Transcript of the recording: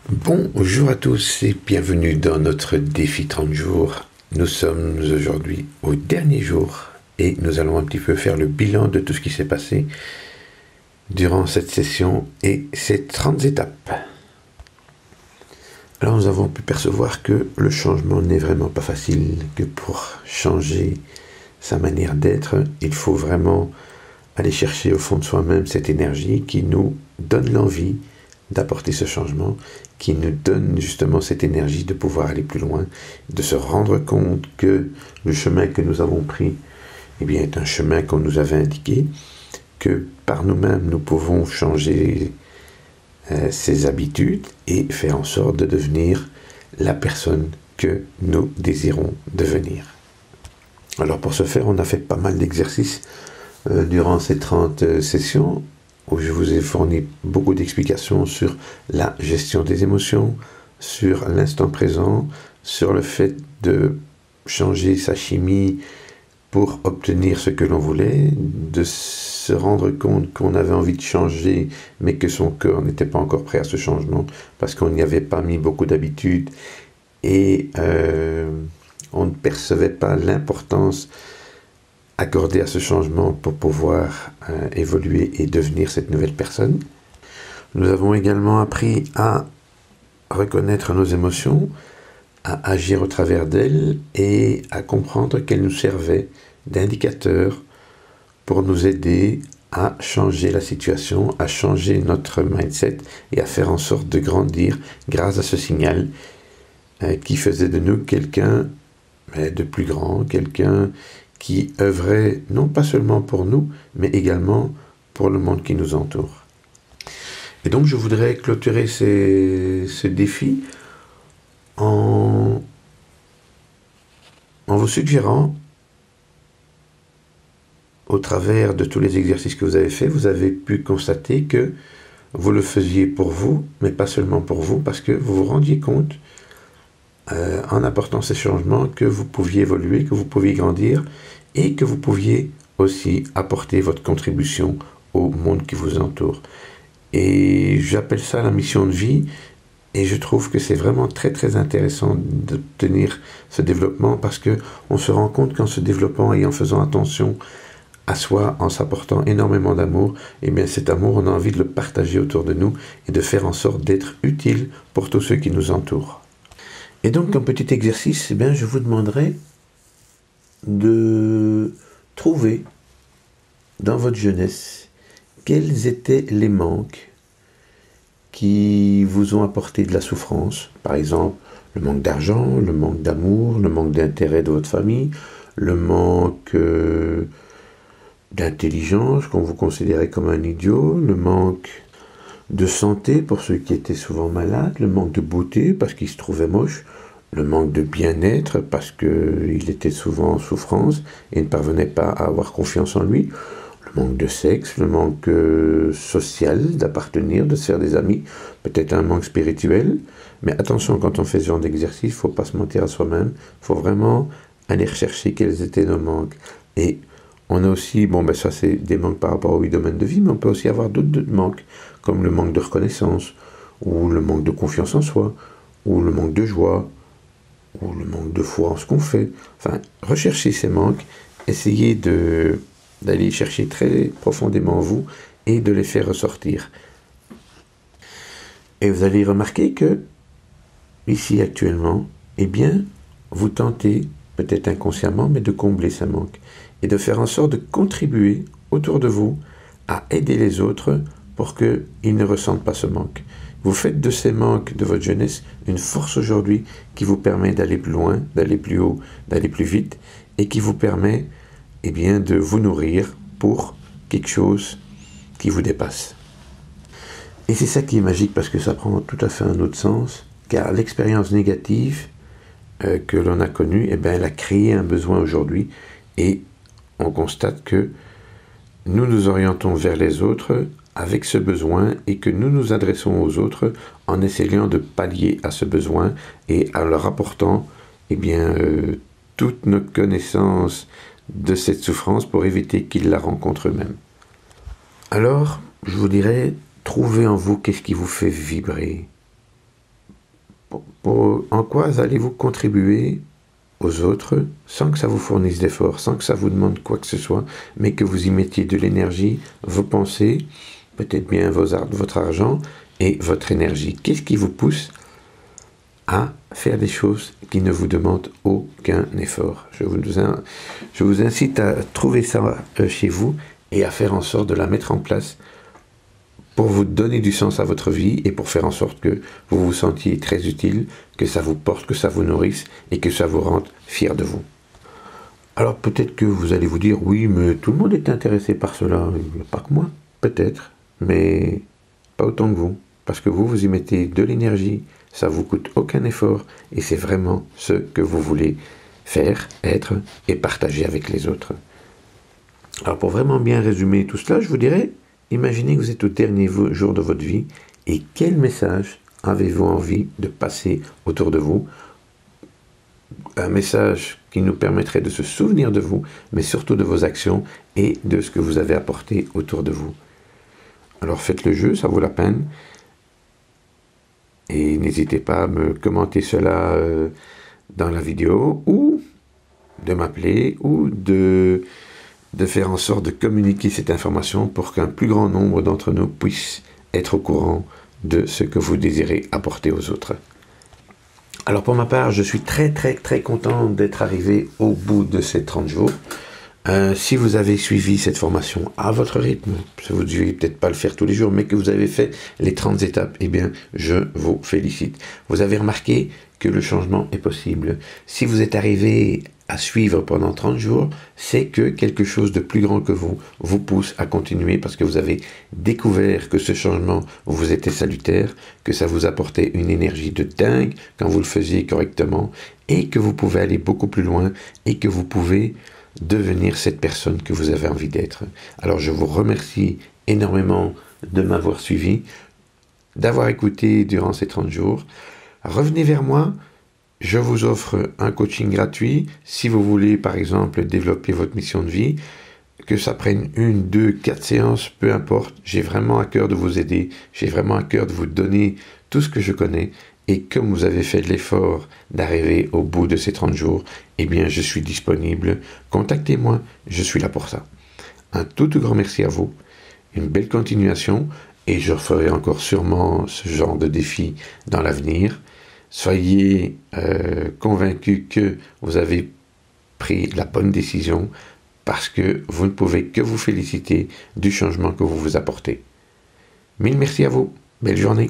Bonjour à tous et bienvenue dans notre défi 30 jours. Nous sommes aujourd'hui au dernier jour et nous allons un petit peu faire le bilan de tout ce qui s'est passé durant cette session et ces 30 étapes. Alors nous avons pu percevoir que le changement n'est vraiment pas facile, que pour changer sa manière d'être, il faut vraiment aller chercher au fond de soi-même cette énergie qui nous donne l'envie d'apporter ce changement, qui nous donne justement cette énergie de pouvoir aller plus loin, de se rendre compte que le chemin que nous avons pris est un chemin qu'on nous avait indiqué, que par nous-mêmes nous pouvons changer ses habitudes et faire en sorte de devenir la personne que nous désirons devenir. Alors pour ce faire, on a fait pas mal d'exercices durant ces 30 sessions, où je vous ai fourni beaucoup d'explications sur la gestion des émotions, sur l'instant présent, sur le fait de changer sa chimie pour obtenir ce que l'on voulait, de se rendre compte qu'on avait envie de changer, mais que son cœur n'était pas encore prêt à ce changement, parce qu'on n'y avait pas mis beaucoup d'habitude, et on ne percevait pas l'importance accordée à ce changement pour pouvoir évoluer et devenir cette nouvelle personne. Nous avons également appris à reconnaître nos émotions, à agir au travers d'elles et à comprendre qu'elles nous servaient d'indicateur pour nous aider à changer la situation, à changer notre mindset et à faire en sorte de grandir grâce à ce signal qui faisait de nous quelqu'un de plus grand, quelqu'un qui œuvrait non pas seulement pour nous, mais également pour le monde qui nous entoure. Et donc je voudrais clôturer ce défi en vous suggérant, au travers de tous les exercices que vous avez faits, vous avez pu constater que vous le faisiez pour vous, mais pas seulement pour vous, parce que vous vous rendiez compte, en apportant ces changements, que vous pouviez évoluer, que vous pouviez grandir, et que vous pouviez aussi apporter votre contribution au monde qui vous entoure. Et j'appelle ça la mission de vie, et je trouve que c'est vraiment très très intéressant d'obtenir ce développement, parce qu'on se rend compte qu'en se développant et en faisant attention à soi, en s'apportant énormément d'amour, et bien cet amour, on a envie de le partager autour de nous, et de faire en sorte d'être utile pour tous ceux qui nous entourent. Et donc, comme petit exercice, je vous demanderai de trouver dans votre jeunesse quels étaient les manques qui vous ont apporté de la souffrance. Par exemple, le manque d'argent, le manque d'amour, le manque d'intérêt de votre famille, le manque d'intelligence qu'on vous considérait comme un idiot, le manque de santé pour ceux qui étaient souvent malades, le manque de beauté parce qu'ils se trouvaient moches, le manque de bien-être parce qu'il était souvent en souffrance et ne parvenait pas à avoir confiance en lui, le manque de sexe, le manque social, d'appartenir, de se faire des amis, peut-être un manque spirituel. Mais attention, quand on fait ce genre d'exercice, il ne faut pas se mentir à soi-même, il faut vraiment aller rechercher quels étaient nos manques. Et on a aussi, ça c'est des manques par rapport aux 8 domaines de vie, mais on peut aussi avoir d'autres manques, comme le manque de reconnaissance, ou le manque de confiance en soi, ou le manque de joie, ou le manque de foi en ce qu'on fait. Enfin, recherchez ces manques, essayez d'aller chercher très profondément en vous et de les faire ressortir. Et vous allez remarquer que, ici actuellement, vous tentez, peut-être inconsciemment, mais de combler ces manques et de faire en sorte de contribuer autour de vous à aider les autres pour qu'ils ne ressentent pas ce manque. Vous faites de ces manques de votre jeunesse une force aujourd'hui qui vous permet d'aller plus loin, d'aller plus haut, d'aller plus vite et qui vous permet de vous nourrir pour quelque chose qui vous dépasse. Et c'est ça qui est magique parce que ça prend tout à fait un autre sens, car l'expérience négative que l'on a connue, elle a créé un besoin aujourd'hui et on constate que nous nous orientons vers les autres avec ce besoin et que nous nous adressons aux autres en essayant de pallier à ce besoin et en leur apportant toutes nos connaissances de cette souffrance pour éviter qu'ils la rencontrent eux-mêmes. Alors, je vous dirais, trouvez en vous qu'est-ce qui vous fait vibrer. En quoi allez-vous contribuer aux autres sans que ça vous fournisse d'efforts, sans que ça vous demande quoi que ce soit, mais que vous y mettiez de l'énergie, vos pensées, peut-être bien votre argent et votre énergie. Qu'est-ce qui vous pousse à faire des choses qui ne vous demandent aucun effort? Je vous incite à trouver ça chez vous et à faire en sorte de la mettre en place pour vous donner du sens à votre vie et pour faire en sorte que vous vous sentiez très utile, que ça vous porte, que ça vous nourrisse et que ça vous rende fier de vous. Alors peut-être que vous allez vous dire, oui, mais tout le monde est intéressé par cela, pas que moi, peut-être, mais pas autant que vous, parce que vous y mettez de l'énergie, ça vous coûte aucun effort et c'est vraiment ce que vous voulez faire, être et partager avec les autres. Alors pour vraiment bien résumer tout cela, je vous dirais, imaginez que vous êtes au dernier jour de votre vie et quel message avez-vous envie de passer autour de vous? Un message qui nous permettrait de se souvenir de vous, mais surtout de vos actions et de ce que vous avez apporté autour de vous. Alors faites le jeu, ça vaut la peine. Et n'hésitez pas à me commenter cela dans la vidéo ou de m'appeler ou de faire en sorte de communiquer cette information pour qu'un plus grand nombre d'entre nous puissent être au courant de ce que vous désirez apporter aux autres. Alors pour ma part, je suis très content d'être arrivé au bout de ces 30 jours. Si vous avez suivi cette formation à votre rythme, vous ne devez peut-être pas le faire tous les jours, mais que vous avez fait les 30 étapes, eh bien, je vous félicite. Vous avez remarqué que le changement est possible. Si vous êtes arrivé à suivre pendant 30 jours, c'est que quelque chose de plus grand que vous pousse à continuer parce que vous avez découvert que ce changement vous était salutaire, que ça vous apportait une énergie de dingue quand vous le faisiez correctement et que vous pouvez aller beaucoup plus loin et que vous pouvez devenir cette personne que vous avez envie d'être. Alors je vous remercie énormément de m'avoir suivi, d'avoir écouté durant ces 30 jours. Revenez vers moi, je vous offre un coaching gratuit si vous voulez par exemple développer votre mission de vie, que ça prenne 1, 2, 4 séances, peu importe, j'ai vraiment à cœur de vous aider, j'ai vraiment à cœur de vous donner tout ce que je connais. Et comme vous avez fait de l'effort d'arriver au bout de ces 30 jours, eh bien, je suis disponible. Contactez-moi, je suis là pour ça. Un tout grand merci à vous, une belle continuation, et je ferai encore sûrement ce genre de défi dans l'avenir. Soyez convaincus que vous avez pris la bonne décision, parce que vous ne pouvez que vous féliciter du changement que vous vous apportez. Mille merci à vous, belle journée.